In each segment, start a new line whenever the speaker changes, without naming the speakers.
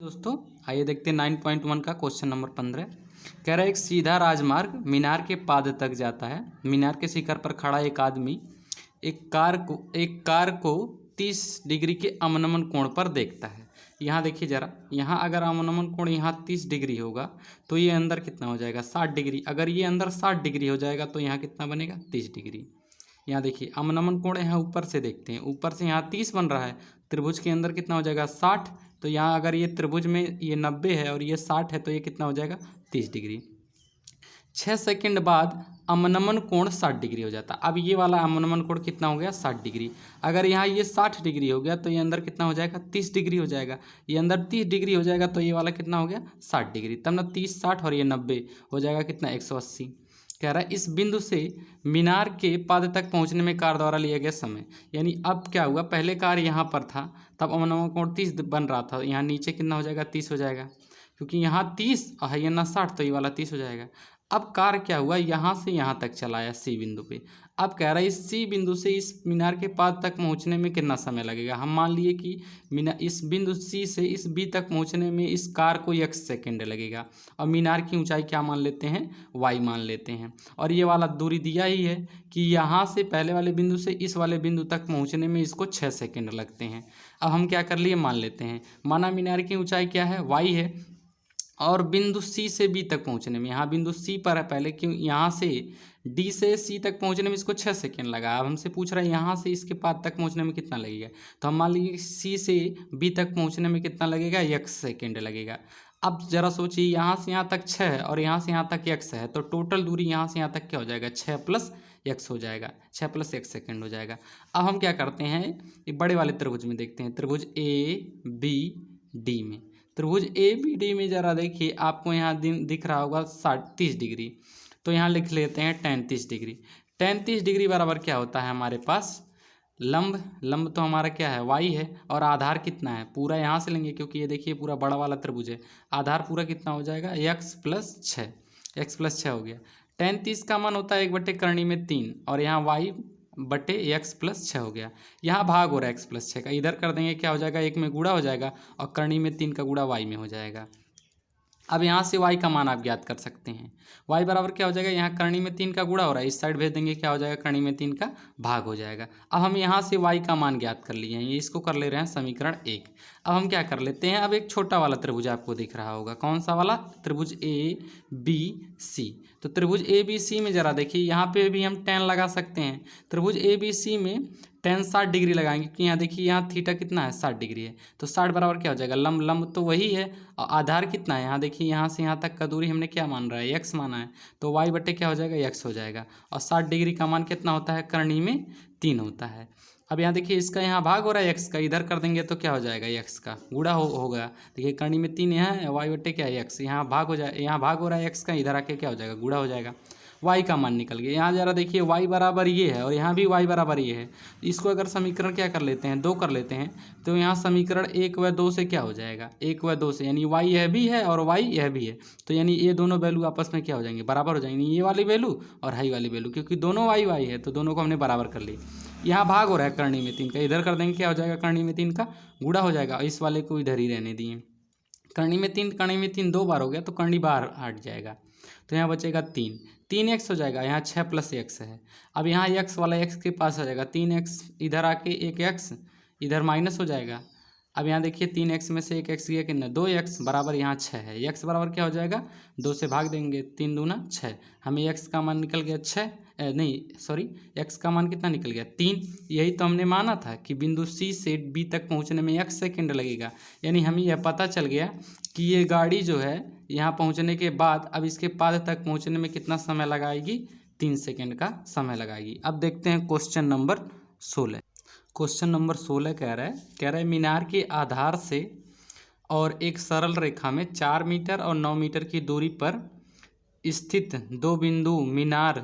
दोस्तों आइए देखते हैं 9.1 का क्वेश्चन नंबर 15। कह रहा है एक सीधा राजमार्ग मीनार के पाद तक जाता है। मीनार के शिखर पर खड़ा एक आदमी एक कार को 30 डिग्री के अवनमन कोण पर देखता है। यहाँ देखिए ज़रा, यहाँ अगर अवनमन कोण यहाँ 30 डिग्री होगा तो ये अंदर कितना हो जाएगा 60 डिग्री। अगर ये अंदर 60 डिग्री हो जाएगा तो यहाँ कितना बनेगा 30 डिग्री। यहाँ देखिए अवनमन कोण यहाँ ऊपर से देखते हैं, ऊपर से यहाँ 30 बन रहा है, त्रिभुज के अंदर कितना हो जाएगा 60। तो यहाँ अगर ये त्रिभुज में ये 90 है और ये 60 है तो ये कितना हो जाएगा 30 डिग्री। 6 सेकंड बाद अवनमन कोण 60 डिग्री हो जाता। अब ये वाला अवनमन कोण कितना हो गया 60 डिग्री। अगर यहाँ ये 60 डिग्री हो गया तो ये अंदर कितना हो जाएगा 30 डिग्री हो जाएगा। ये अंदर 30 डिग्री हो जाएगा तो ये वाला कितना हो गया 60 डिग्री। तब ना 30 60 और ये 90 हो जाएगा कितना 180। कह रहा है इस बिंदु से मीनार के पद तक पहुंचने में कार द्वारा लिया गया समय। यानी अब क्या हुआ, पहले कार यहाँ पर था तब अवनमन कोण 30 बन रहा था, यहाँ नीचे कितना हो जाएगा 30 हो जाएगा, क्योंकि यहाँ 30 और ये ना 60 तो ये वाला 30 हो जाएगा। अब कार क्या हुआ, यहाँ से यहाँ तक चला आया सी बिंदु पे। अब कह रहा है इस सी बिंदु से इस मीनार के पास तक पहुँचने में कितना समय लगेगा। हम मान लिए कि मीनार इस बिंदु सी से इस बी तक पहुँचने में इस कार को x सेकेंड लगेगा और मीनार की ऊंचाई क्या मान लेते हैं y मान लेते हैं। और ये वाला दूरी दिया ही है कि यहाँ से पहले वाले बिंदु से इस वाले बिंदु तक पहुँचने में इसको 6 सेकेंड लगते हैं। अब हम क्या कर लिए मान लेते हैं, माना मीनार की ऊंचाई क्या है y है और बिंदु सी से बी तक पहुंचने में, यहाँ बिंदु सी पर है पहले, क्यों यहाँ से डी से सी तक पहुंचने में इसको 6 सेकेंड लगा। अब हमसे पूछ रहा है यहाँ से इसके पास तक पहुंचने में कितना लगेगा, तो हम मान लीजिए सी से बी तक पहुंचने में कितना लगेगा x सेकेंड लगेगा। अब ज़रा सोचिए यहाँ से यहाँ तक 6 है और यहाँ से यहाँ तक x है, तो टोटल दूरी यहाँ से यहाँ तक क्या हो जाएगा 6 + x हो जाएगा, 6 + x सेकेंड हो जाएगा। अब हम क्या करते हैं, एक बड़े वाले त्रिभुज में देखते हैं, त्रिभुज ABD में। त्रिभुज ABD में ज़रा देखिए आपको यहाँ दिख रहा होगा 30 डिग्री, तो यहाँ लिख लेते हैं tan 30 डिग्री। tan 30 डिग्री बराबर क्या होता है हमारे पास लंब तो हमारा क्या है y है और आधार कितना है पूरा यहाँ से लेंगे, क्योंकि ये देखिए पूरा बड़ा वाला त्रिभुज है। आधार पूरा कितना हो जाएगा x + 6 हो गया। tan 30 का मान होता है 1/कर्णी में 3 और यहाँ y बटे x + 6 हो गया। यहाँ भाग हो रहा है x + 6 का, इधर कर देंगे क्या हो जाएगा 1 में गुणा हो जाएगा और कर्णी में 3 का गुणा y में हो जाएगा। अब यहाँ से y का मान आप ज्ञात कर सकते हैं, y बराबर क्या हो जाएगा, यहाँ कर्णी में 3 का गुणा हो रहा है, इस साइड भेज देंगे क्या हो जाएगा कर्णी में 3 का भाग हो जाएगा। अब हम यहाँ से y का मान ज्ञात कर लिए हैं, ये इसको कर ले रहे हैं समीकरण 1। अब हम क्या कर लेते हैं, अब एक छोटा वाला त्रिभुज आपको दिख रहा होगा, कौन सा वाला, त्रिभुज ABC। तो त्रिभुज ABC में ज़रा देखिए यहाँ पे भी हम tan लगा सकते हैं। त्रिभुज ABC में tan 60 डिग्री लगाएंगे, क्योंकि यहाँ देखिए यहाँ थीटा कितना है 60 डिग्री है, तो 60 बराबर क्या हो जाएगा लंब तो वही है और आधार कितना है, यहाँ देखिए यहाँ से यहाँ तक का दूरी हमने क्या मान रहा है x माना है, तो y बटे क्या हो जाएगा x हो जाएगा। और 60 डिग्री का मान कितना होता है, कर्णी में 3 होता है। अब यहाँ देखिए इसका यहाँ भाग हो रहा है x का, इधर कर देंगे तो क्या हो जाएगा x का गुणा होगा। देखिए कर्णी में 3 यहाँ है, y बटे क्या है x, यहाँ भाग हो जाए, यहाँ भाग हो रहा है x का, इधर आके क्या हो जाएगा गुणा हो जाएगा। y का मान निकल गया। यहाँ ज़रा देखिए y बराबर ये है और यहाँ भी y बराबर ये है, इसको अगर समीकरण क्या कर लेते हैं 2 कर लेते हैं, तो यहाँ समीकरण 1 व 2 से क्या हो जाएगा 1 व 2 से, यानी y यह भी है और y यह भी है, तो यानी ये दोनों वैल्यू आपस में क्या हो जाएंगे बराबर हो जाएंगे, ये वाली वैल्यू और हाई वाली वैल्यू, क्योंकि दोनों y है तो दोनों को हमने बराबर कर ली। यहाँ भाग हो रहा है कर्णी में 3 का, इधर कर देंगे क्या हो जाएगा कर्णी में 3 का गुणा हो जाएगा, इस वाले को इधर ही रहने दिए। कर्णी में 3 2 बार हो गया तो कर्णी बाहर हट जाएगा, तो यहाँ बचेगा 3x हो जाएगा, यहाँ 6 + x है। अब यहाँ x वाला x के पास आ जाएगा, 3x इधर आके 1x इधर माइनस हो जाएगा। अब यहाँ देखिए 3x में से 1x गया कितना 2x बराबर यहाँ 6 है, x बराबर क्या हो जाएगा 2 से भाग देंगे, 3 दूना 6, हमें x का मान निकल गया 6 x का मान कितना निकल गया 3। यही तो हमने माना था कि बिंदु C से B तक पहुंचने में x सेकेंड लगेगा, यानी हमें यह पता चल गया कि ये गाड़ी जो है यहाँ पहुंचने के बाद अब इसके पाद तक पहुंचने में कितना समय लगाएगी 3 सेकेंड का समय लगाएगी। अब देखते हैं क्वेश्चन नंबर 16। क्वेश्चन नंबर 16 कह रहा है मीनार के आधार से और एक सरल रेखा में 4 मीटर और 9 मीटर की दूरी पर स्थित दो बिंदु मीनार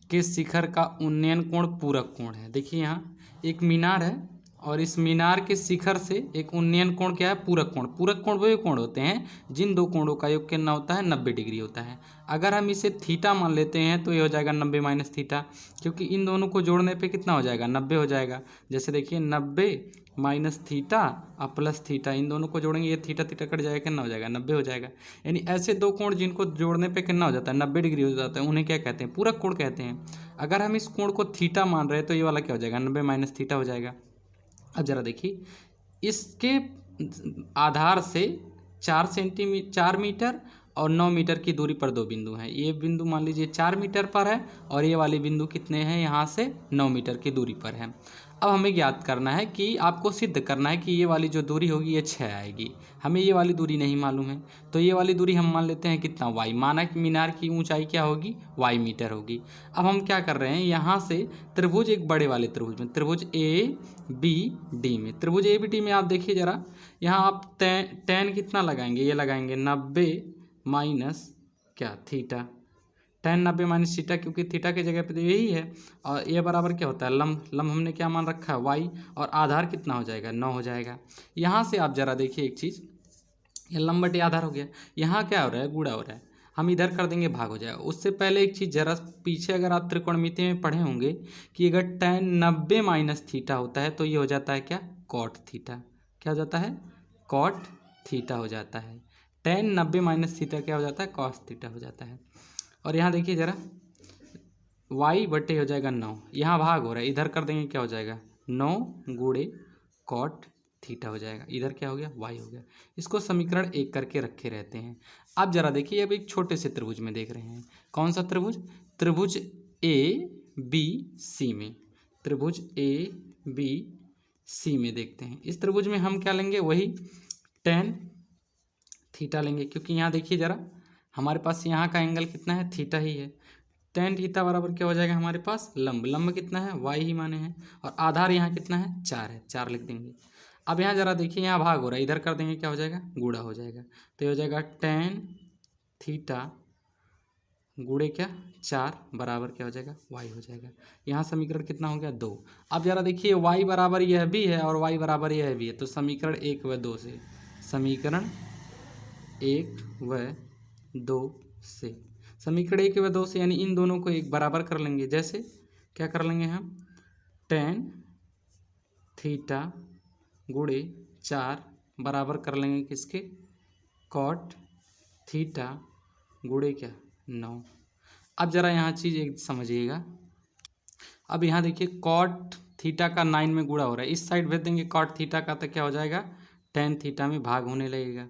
के शिखर का उन्नयन कोण पूरक कोण है। देखिए यहाँ एक मीनार है और इस मीनार के शिखर से एक उन्नयन कोण क्या है? पूरक कोण। पूरक कोण वही कोण होते हैं जिन दो कोणों का योग कितना होता है? 90 डिग्री होता है। अगर हम इसे थीटा मान लेते हैं तो ये हो जाएगा 90 माइनस थीटा, क्योंकि इन दोनों को जोड़ने पे कितना हो जाएगा? 90 हो जाएगा। जैसे देखिए 90 माइनस थीटा और प्लस थीटा, इन दोनों को जोड़ेंगे, ये थीटा थीटा कट जाएगा, कितना हो जाएगा? 90 हो जाएगा। यानी ऐसे दो कोण जिनको जोड़ने पे कितना हो जाता है? 90 डिग्री हो जाता है, उन्हें क्या कहते हैं? पूरक कोण कहते हैं। अगर हम इस कोण को थीटा मान रहे हैं तो ये वाला क्या हो जाएगा? 90 माइनस थीटा हो जाएगा। अब जरा देखिए, इसके आधार से 4 मीटर और 9 मीटर की दूरी पर दो बिंदु हैं। ये बिंदु मान लीजिए 4 मीटर पर है और ये वाले बिंदु कितने हैं? यहाँ से 9 मीटर की दूरी पर है। अब हमें ज्ञात करना है कि आपको सिद्ध करना है कि ये वाली जो दूरी होगी ये 6 आएगी। हमें ये वाली दूरी नहीं मालूम है, तो ये वाली दूरी हम मान लेते हैं कितना? वाई। माना कि मीनार की ऊंचाई क्या होगी? वाई मीटर होगी। अब हम क्या कर रहे हैं, यहाँ से त्रिभुज, एक बड़े वाले त्रिभुज में, त्रिभुज ए बी डी में, त्रिभुज ए बी डी में आप देखिए जरा, यहाँ आप टेन कितना लगाएंगे? ये लगाएंगे 90 माइनस क्या? थीटा। टेन 90 माइनस थीटा, क्योंकि थीटा की जगह पे तो यही है। और ये बराबर क्या होता है? लंब। लंब हमने क्या मान रखा है? वाई। और आधार कितना हो जाएगा? 9 हो जाएगा। यहाँ से आप जरा देखिए एक चीज़, ये लंब बटे आधार हो गया। यहाँ क्या हो रहा है? गुणा हो रहा है। हम इधर कर देंगे, भाग हो जाएगा। उससे पहले एक चीज़ जरा पीछे, अगर आप त्रिकोणमिति में पढ़े होंगे कि अगर टेन 90 माइनस थीटा होता है तो ये हो जाता है क्या? Cot theta. क्या हो जाता है? कॉट थीटा हो जाता है। टेन 90 माइनस थीटा क्या हो जाता है? कॉस थीटा हो जाता है। और यहाँ देखिए ज़रा, वाई बटे हो जाएगा 9, यहाँ भाग हो रहा है, इधर कर देंगे क्या हो जाएगा? 9 गुणे कॉट थीटा हो जाएगा। इधर क्या हो गया? वाई हो गया। इसको समीकरण 1 करके रखे रहते हैं। अब जरा देखिए, अब एक छोटे से त्रिभुज में देख रहे हैं। कौन सा त्रिभुज? त्रिभुज ए बी सी में, त्रिभुज ए बी सी में देखते हैं। इस त्रिभुज में हम क्या लेंगे? वही टेन थीटा लेंगे, क्योंकि यहाँ देखिए ज़रा, हमारे पास यहाँ का एंगल कितना है? थीटा ही है। टेन थीटा बराबर क्या हो जाएगा हमारे पास? लंब। लंब कितना है? वाई ही माने हैं। और आधार यहाँ कितना है? 4 है, 4 लिख देंगे। अब यहाँ जरा देखिए, यहाँ भाग हो रहा है, इधर कर देंगे क्या हो जाएगा? गुणा हो जाएगा। तो ये हो जाएगा टेन थीटा गुणे क्या? 4 बराबर क्या हो जाएगा? वाई हो जाएगा। यहाँ समीकरण कितना हो गया? 2। अब जरा देखिए, वाई बराबर यह भी है और वाई बराबर यह भी है, तो समीकरण 1 व 2 से, समीकरण 1 व 2 से, समीकरण 1 व 2 से, यानी इन दोनों को एक बराबर कर लेंगे। जैसे क्या कर लेंगे हम? टेन थीटा गुणे 4 बराबर कर लेंगे किसके? कॉट थीटा गुणे क्या? 9। अब जरा यहाँ चीज़ एक समझिएगा। अब यहाँ देखिए, कॉट थीटा का 9 में गुणा हो रहा है, इस साइड भेज देंगे कॉट थीटा का, तो क्या हो जाएगा? टेन थीटा में भाग होने लगेगा।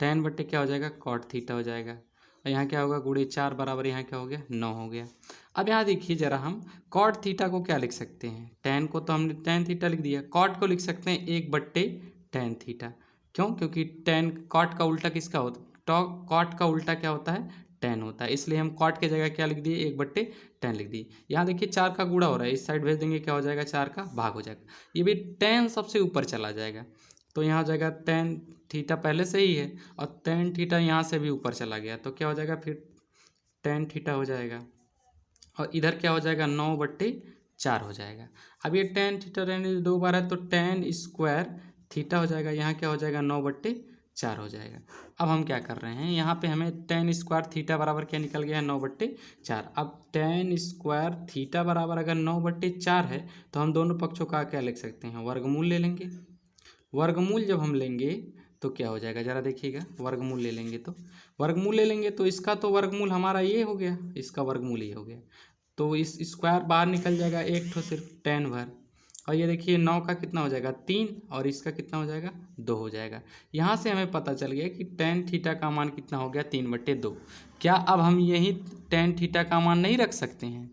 टेन बट्टे क्या हो जाएगा? कॉट थीटा हो जाएगा। और यहाँ क्या होगा? गुणे 4 बराबर यहाँ क्या हो गया? 9 हो गया। अब यहाँ देखिए जरा, हम कॉट थीटा को क्या लिख सकते हैं? टेन को तो हमने टेन थीटा लिख दिया, कॉट को लिख सकते हैं 1 बट्टे टेन थीटा। क्यों? क्योंकि टेन, कॉट का उल्टा किसका होता? कॉट का उल्टा क्या होता है? टेन होता है। इसलिए हम कॉट की जगह क्या लिख दिए? 1 बट्टे टेन लिख दिए। यहाँ देखिए 4 का गुणा हो रहा है, इस साइड भेज देंगे क्या हो जाएगा? 4 का भाग हो जाएगा। ये भी टेन सबसे ऊपर चला जाएगा, तो यहाँ हो जाएगा टेन थीटा पहले से ही है, और टेन थीटा यहाँ से भी ऊपर चला गया, तो क्या हो जाएगा? फिर टेन थीटा हो जाएगा। और इधर क्या हो जाएगा? 9 बट्टे 4 हो जाएगा। अब ये टेन थीटा टेन 2 बार है, तो टेन स्क्वायर थीटा हो जाएगा। यहाँ क्या हो जाएगा? 9 बट्टे 4 हो जाएगा। अब हम क्या कर रहे हैं, यहाँ पे हमें टेन स्क्वायर थीटा बराबर क्या निकल गया है? 9 बट्टे 4। अब टेन स्क्वायर थीटा बराबर अगर 9 बट्टे 4 है, तो हम दोनों पक्षों का क्या लिख सकते हैं? वर्गमूल ले लेंगे। वर्गमूल जब हम लेंगे तो क्या हो जाएगा? ज़रा देखिएगा, वर्गमूल ले लेंगे तो इसका तो वर्गमूल हमारा ये हो गया, इसका वर्गमूल ये हो गया, तो इस स्क्वायर बाहर निकल जाएगा, एक ठो सिर्फ टेन भर। और ये देखिए 9 का कितना हो जाएगा? 3, और इसका कितना हो जाएगा? 2 हो जाएगा। यहाँ से हमें पता चल गया कि टेन थीटा का मान कितना हो गया? 3 बट्टे 2। क्या अब हम यही टेन थीटा का मान नहीं रख सकते हैं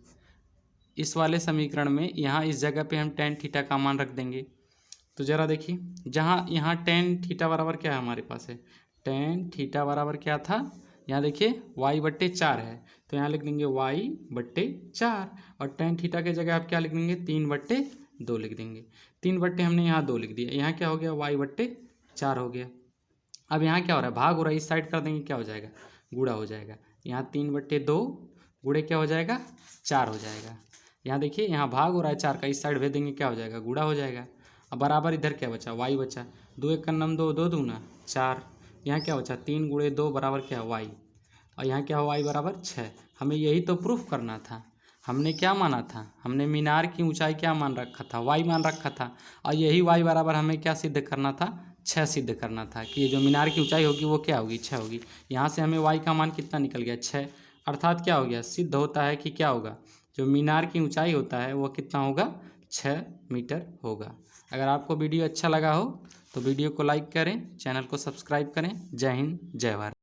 इस वाले समीकरण में? यहाँ इस जगह पे हम टेन थीटा का मान रख देंगे। तो ज़रा देखिए, जहाँ यहाँ टेन थीटा बराबर क्या है हमारे पास है? टेन थीटा बराबर क्या था? यहाँ देखिए वाई बट्टे 4 है, तो यहाँ लिख देंगे वाई बट्टे 4, और टेन थीटा के जगह आप क्या लिख देंगे? 3 बट्टे 2 लिख देंगे। 3 बट्टे हमने यहाँ 2 लिख दिया, यहाँ क्या हो गया? वाई बट्टे 4 हो गया। अब यहाँ क्या हो रहा है? भाग हो रहा है, इस साइड कर देंगे क्या हो जाएगा? गुणा हो जाएगा। यहाँ 3 बट्टे 2 गुणे क्या हो जाएगा? 4 हो जाएगा। यहाँ देखिए, यहाँ भाग हो रहा है 4 का, इस साइड भेज देंगे क्या हो जाएगा? गुणा हो जाएगा। अब बराबर इधर क्या बचा, y बचा। 2 एक का नम 2, 2 दूना 4। यहाँ क्या बचा, 3 गुणे 2 बराबर क्या, y। और यहाँ क्या हो, y बराबर 6। हमें यही तो प्रूफ करना था। हमने क्या माना था, हमने मीनार की ऊंचाई क्या मान रखा था, y मान रखा था। और यही y बराबर हमें क्या सिद्ध करना था, 6 सिद्ध करना था कि ये जो मीनार की ऊंचाई होगी वो क्या होगी, 6 होगी। यहाँ से हमें y का मान कितना निकल गया, 6। अर्थात क्या हो गया, सिद्ध होता है कि क्या होगा, जो मीनार की ऊंचाई होता है वो कितना होगा, 6 मीटर होगा। अगर आपको वीडियो अच्छा लगा हो तो वीडियो को लाइक करें, चैनल को सब्सक्राइब करें। जय हिंद, जय भारत।